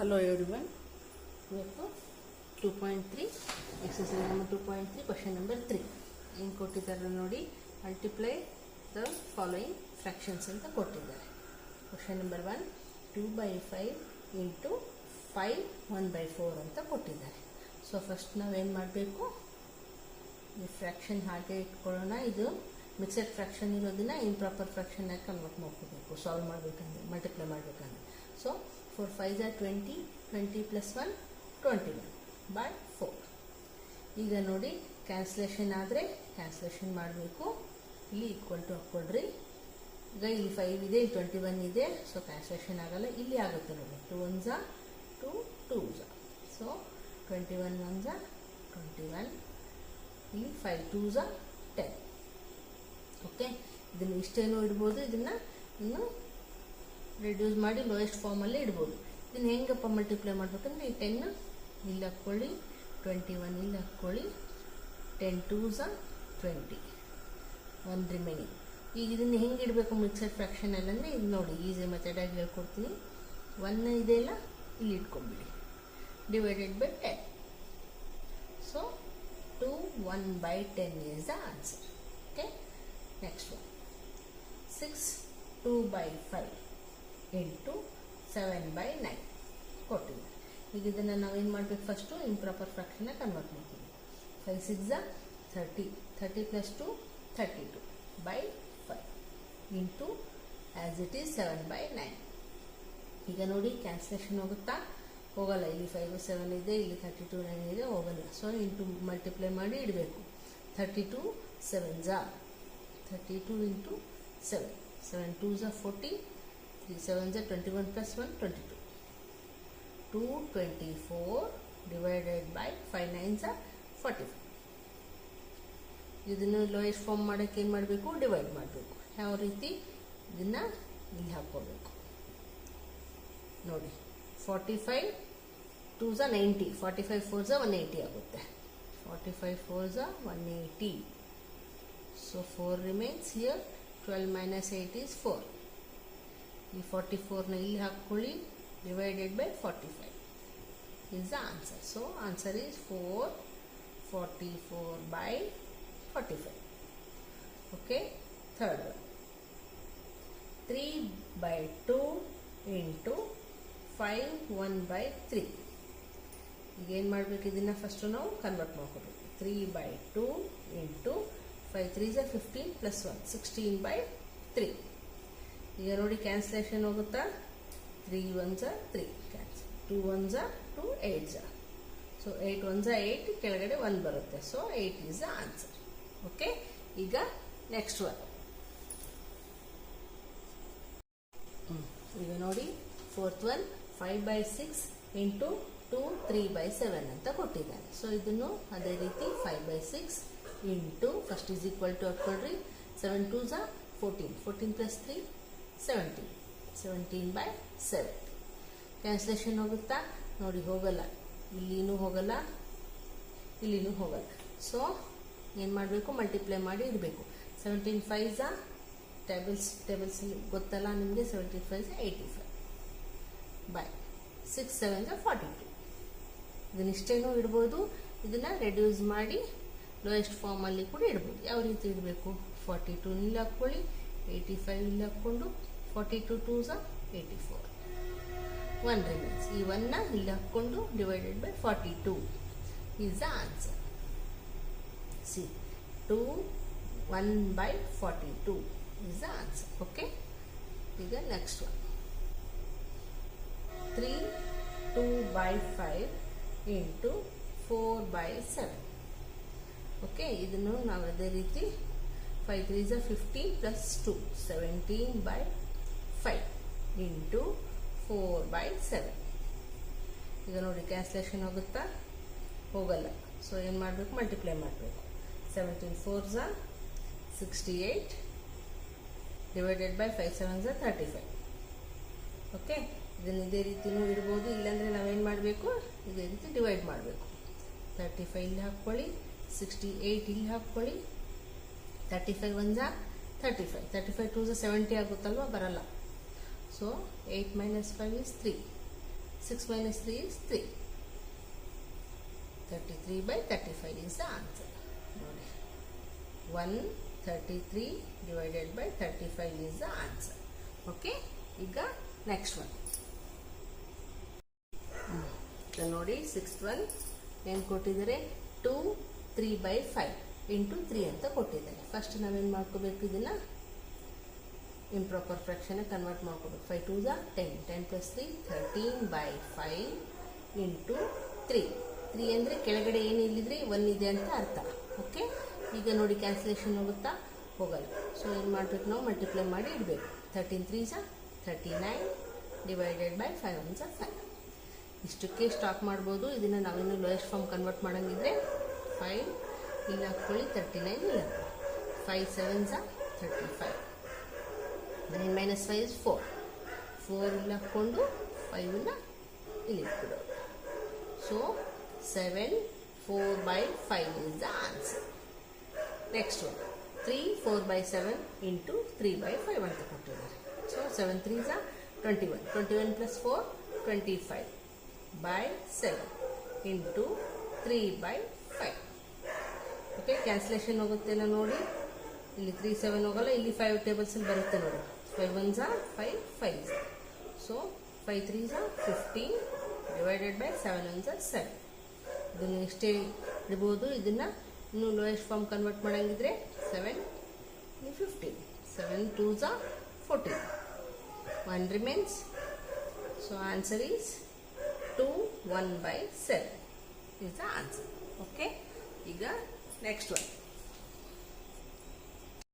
Hello everyone, welcome 2.3 exercise number 2.3 question number 3 ಏನು ಕೊಟ್ಟಿದ್ದಾರೆ ನೋಡಿ multiply the following fractions ಅಂತ ಕೊಟ್ಟಿದ್ದಾರೆ. question number 1 2/5 into 5 1/4 ಅಂತ ಕೊಟ್ಟಿದ್ದಾರೆ. ಸೊ ಫಸ್ಟ್ ನಾವೇನು ಮಾಡಬೇಕು, ಈ ಫ್ರ್ಯಾಕ್ಷನ್ ಹಾಗೆ ಇಟ್ಕೊಳ್ಳೋಣ. ಇದು ಮಿಕ್ಸೆಡ್ ಫ್ರ್ಯಾಕ್ಷನ್ ಇರೋದನ್ನ ಇಂಪ್ರಾಪರ್ ಫ್ರ್ಯಾಕ್ಷನ್ ಆಗಿ ಕನ್ವರ್ಟ್ ಮಾಡ್ಕೋಬೇಕು ಸಾಲ್ವ್ ಮಾಡಬೇಕಂದ್ರೆ, ಮಲ್ಟಿಪ್ಲೈ ಮಾಡಬೇಕಂದ್ರೆ. So 4 5 are 20, 20 plus 1 21/4. ಈಗ ನೋಡಿ ಕ್ಯಾನ್ಸಲೇಷನ್ ಆದರೆ ಕ್ಯಾನ್ಸಲೇಷನ್ ಮಾಡಬೇಕು. ಇಲ್ಲಿ ಈಕ್ವಲ್ ಟು ಹಾಕ್ಕೊಳ್ರಿ. ಈಗ ಇಲ್ಲಿ 5 ಇದೆ, ಇಲ್ಲಿ 21 ಇದೆ, ಸೊ ಕ್ಯಾನ್ಸಲೇಷನ್ ಆಗಲ್ಲ. ಇಲ್ಲಿ ಆಗುತ್ತೆ ನೋಡಿ, 2 1s 2 2s. ಸೊ 21 1s 21, ಇಲ್ಲಿ 5 2s 10. ಓಕೆ, ಇದನ್ನು ಇಷ್ಟೇನು ಇಡ್ಬೋದು, ಇದನ್ನು ಇನ್ನು ರೆಡ್ಯೂಸ್ ಮಾಡಿ ಲೋಯೆಸ್ಟ್ ಫಾರ್ಮಲ್ಲಿ ಇಡ್ಬೋದು. ಇದನ್ನು ಹೆಂಗಪ್ಪ ಮಲ್ಟಿಪ್ಲೈ ಮಾಡ್ಬೇಕಂದ್ರೆ ಈ 10 ಇಲ್ಲಿ ಹಾಕ್ಕೊಳ್ಳಿ, 21 ಇಲ್ಲಿ ಹಾಕ್ಕೊಳ್ಳಿ, 10 2s 20, 1 ರಿಮೈನಿಂಗ್. ಈಗ ಇದನ್ನು ಹೆಂಗೆ ಇಡಬೇಕು ಮಿಕ್ಸೆಡ್ ಫ್ರ್ಯಾಕ್ಷನಲ್ಲಿ ಅಂದರೆ ಇದು ನೋಡಿ ಈಸಿ ಮೆಥಡಾಗಿ ಹೇಳ್ಕೊಡ್ತೀನಿ. 1 ಇದೆಯಲ್ಲ ಇಲ್ಲಿ ಇಟ್ಕೊಂಡ್ಬಿಡಿ, divided by 10. So 2 1/10 is the answer. Okay, next one 6 2/5 into 7/9 ಕೊಟ್ಟಿದೆ. ಈಗ ಇದನ್ನು ನಾವೇನು ಮಾಡಬೇಕು, ಫಸ್ಟು ಇಂಪ್ರಾಪರ್ ಫ್ರ್ಯಾಕ್ಷನ್ನ ಕನ್ವರ್ಟ್ ಮಾಡ್ತೀವಿ. 5 6 30, 30 plus 2 32/5 into as it is 7/9. ಈಗ ನೋಡಿ ಕ್ಯಾನ್ಸಲೇಷನ್ ಹೋಗುತ್ತಾ, ಹೋಗಲ್ಲ. ಇಲ್ಲಿ 5 7 ಇದೆ, ಇಲ್ಲಿ 32 9 ಇದೆ, ಹೋಗಲ್ಲ. ಸೊ ಇಂಟು ಮಲ್ಟಿಪ್ಲೈ ಮಾಡಿ ಇಡಬೇಕು. 32 7s 32 into 7, 7 2s 40, 3 7s 21 plus 1 22, 224 divided by 5 9s 45. ಇದನ್ನು ಲೋಯೆಸ್ಟ್ ಫಾರ್ಮ್ ಮಾಡೋಕ್ಕೆ ಏನು ಮಾಡಬೇಕು, ಡಿವೈಡ್ ಮಾಡಬೇಕು. ಯಾವ ರೀತಿ, ಇದನ್ನು ಇಲ್ಲಿ ಹಾಕ್ಕೋಬೇಕು ನೋಡಿ. 45 2s 90, 45 4s 180 ಆಗುತ್ತೆ. 45 4s 180. So 4 remains here. 12 minus 8 is 4. ಈ 44ನ ಇಲ್ಲಿ ಹಾಕ್ಕೊಳ್ಳಿ, divided by 45 is the answer. So answer is 444/45. Okay, third one 3/2 into 5 1/3. ಈಗ ಏನು ಮಾಡಬೇಕು, ಇದನ್ನು ಫಸ್ಟು ನಾವು ಕನ್ವರ್ಟ್ ಮಾಡ್ಕೋಬೇಕು. 3/2 ಇಂಟು 5 3s 15 plus 1 16/3. ಈಗ ನೋಡಿ ಕ್ಯಾನ್ಸಲೇಷನ್ ಹೋಗುತ್ತಾ, 3 1s 3 cancel, 2 1s 2 8s. So 8 1s 8, ಕೆಳಗಡೆ 1 ಬರುತ್ತೆ. So 8 is the answer. Okay, ಈಗ ನೆಕ್ಸ್ಟ್ ಒನ್. ಈಗ ನೋಡಿ ಫೋರ್ತ್ ಒನ್ 5/6 ಇಂಟು 2 3/7 ಅಂತ ಕೊಟ್ಟಿದ್ದಾನೆ. ಸೊ ಇದನ್ನು ಅದೇ ರೀತಿ 5/6 into first is equal to ಹಾಕ್ಕೊಳ್ರಿ. 7 2s 14, 14 plus 3 17, 17/7. ಕ್ಯಾನ್ಸಲೇಷನ್ ಹೋಗುತ್ತಾ ನೋಡಿ, ಹೋಗಲ್ಲ. ಇಲ್ಲಿನೂ ಹೋಗಲ್ಲ, ಇಲ್ಲಿನೂ ಹೋಗಲ್ಲ. ಸೊ ಏನು ಮಾಡಬೇಕು, ಮಲ್ಟಿಪ್ಲೈ ಮಾಡಿ ಇಡಬೇಕು. 17 5s ಟೇಬಲ್ಸ್ ಗೊತ್ತಲ್ಲ ನಿಮಗೆ, 17 5s 85 ಬೈ 6 7s 42. ಇದನ್ನಿಷ್ಟೇನೂ ಇಡ್ಬೋದು. ಇದನ್ನು ರೆಡ್ಯೂಸ್ ಮಾಡಿ ಲೋಯೆಸ್ಟ್ ಫಾರ್ಮಲ್ಲಿ ಕೂಡ ಇಡ್ಬೋದು. ಯಾವ ರೀತಿ ಇಡಬೇಕು, 42 ಇಲ್ಲಿ ಹಾಕ್ಕೊಳ್ಳಿ, 85 ಇಲ್ಲಿ ಹಾಕ್ಕೊಂಡು 42 2s 84, 1 ರಿಮೈನ್ಸ್. ಈ 1ನ ಇಲ್ಲಿ ಹಾಕ್ಕೊಂಡು divided by 42 is the answer. C 2 1/42 is the answer. Okay, ಈಗ ನೆಕ್ಸ್ಟ್ ಒನ್ 3 2/5 ಇಂಟು 4/7. ಓಕೆ, ಇದನ್ನು ನಾವು ಅದೇ ರೀತಿ 5 3s 15 plus 2 17/5 ಇಂಟು 4/7. ಈಗ ನೋಡಿ ಕ್ಯಾನ್ಸಲೇಷನ್ ಹೋಗುತ್ತಾ, ಹೋಗಲ್ಲ. ಸೊ ಏನು ಮಾಡಬೇಕು, ಮಲ್ಟಿಪ್ಲೈ ಮಾಡಬೇಕು. 17 4s 68 divided by 5 7s 35. Okay, ಇದನ್ನು ಇದೇ ರೀತಿನೂ ಇಡ್ಬೋದು. ಇಲ್ಲಾಂದರೆ ನಾವೇನು ಮಾಡಬೇಕು, ಇದೇ ರೀತಿ ಡಿವೈಡ್ ಮಾಡಬೇಕು. 35 ಇಲ್ಲಿ ಹಾಕ್ಕೊಳ್ಳಿ, 68 ಇಲ್ಲಿ ಹಾಕ್ಕೊಳ್ಳಿ, 35 1s 35, 35 2s 70 ಆಗುತ್ತಲ್ವ, ಬರಲ್ಲ. So 8 minus 5 is 3, 6 minus 3 is 3. 33 by 35 is the answer. 133 divided by 35 is the answer. Okay, ಈಗ next one. ನೋಡಿ 6th one ಏನು ಕೊಟ್ಟಿದ್ದಾರೆ, 2 3 by 5 into 3 ಅಂತ ಕೊಟ್ಟಿದ್ದಾರೆ. ಫಸ್ಟ್ ನಾವೇನು ಮಾಡ್ಕೋಬೇಕು, ಇದನ್ನ ಇಂಪ್ರಾಪರ್ ಫ್ರಾಕ್ಷನ್ ಕನ್ವರ್ಟ್ ಮಾಡ್ಕೋಬೇಕು. 5 2 10, 10 plus 3 13 by 5 into 3. 3 ಅಂದರೆ ಕೆಳಗಡೆ ಏನು ಇಲ್ಲಿದ್ರೆ 1 ಇದೆ ಅಂತ ಅರ್ಥ. ಓಕೆ, ಈಗ ನೋಡಿ ಕ್ಯಾನ್ಸಲೇಷನ್ ಹೋಗುತ್ತಾ, ಹೋಗಲ್ಲ. ಸೊ ಏನು ಮಾಡಬೇಕು, ನಾವು ಮಲ್ಟಿಪ್ಲೈ ಮಾಡಿ ಇಡಬೇಕು. 13 3 39 ಡಿವೈಡೆಡ್ ಬೈ 5 1 5. ಇಷ್ಟಕ್ಕೆ ಸ್ಟಾಪ್ ಮಾಡ್ಬೋದು. ಇದನ್ನು ನಾವಿನ್ನು ಲೋಯೆಸ್ಟ್ ಫಾರ್ಮ್ ಕನ್ವರ್ಟ್ ಮಾಡೋಂಗಿದ್ರೆ 5 ಇಲ್ಲಿ ಹಾಕ್ಕೊಳ್ಳಿ, 39 ಇಲ್ಲ, 5 7 35. 9 minus 5 is 4. 4 ಇಲ್ಲಿ ಹಾಕ್ಕೊಂಡು 5 ಇಲ್ಲಿ ಇಟ್ಬಿಡೋದು. So 7 4 by 5 is the answer. Next one, 3 4 by 7 into 3 by 5 ಅಂತ ಕೊಟ್ಟಿದ್ದಾರೆ. So 7 3 21. 21 plus 4 25 by 7 into 3 by 5. Okay, cancellation ಹೋಗುತ್ತೆಲ್ಲ ನೋಡಿ. ಇಲ್ಲಿ 3 7 ಹೋಗಲ್ಲ, ಇಲ್ಲಿ 5 ಟೇಬಲ್ಸಲ್ಲಿ ಬರುತ್ತೆ ನೋಡಿ. 5 1 5 5. So 5 3 15 divided by 7 1 7. ಇದನ್ನು ಇಷ್ಟೇ ಇಡ್ಬೋದು. ಇದನ್ನು ಇನ್ನು lowest form convert ಮಾಡೋಂಗಿದ್ರೆ 7 15. 7 2 14. 1 remains. So answer is 2 1 by 7 is the answer. Okay, ಈಗ next one.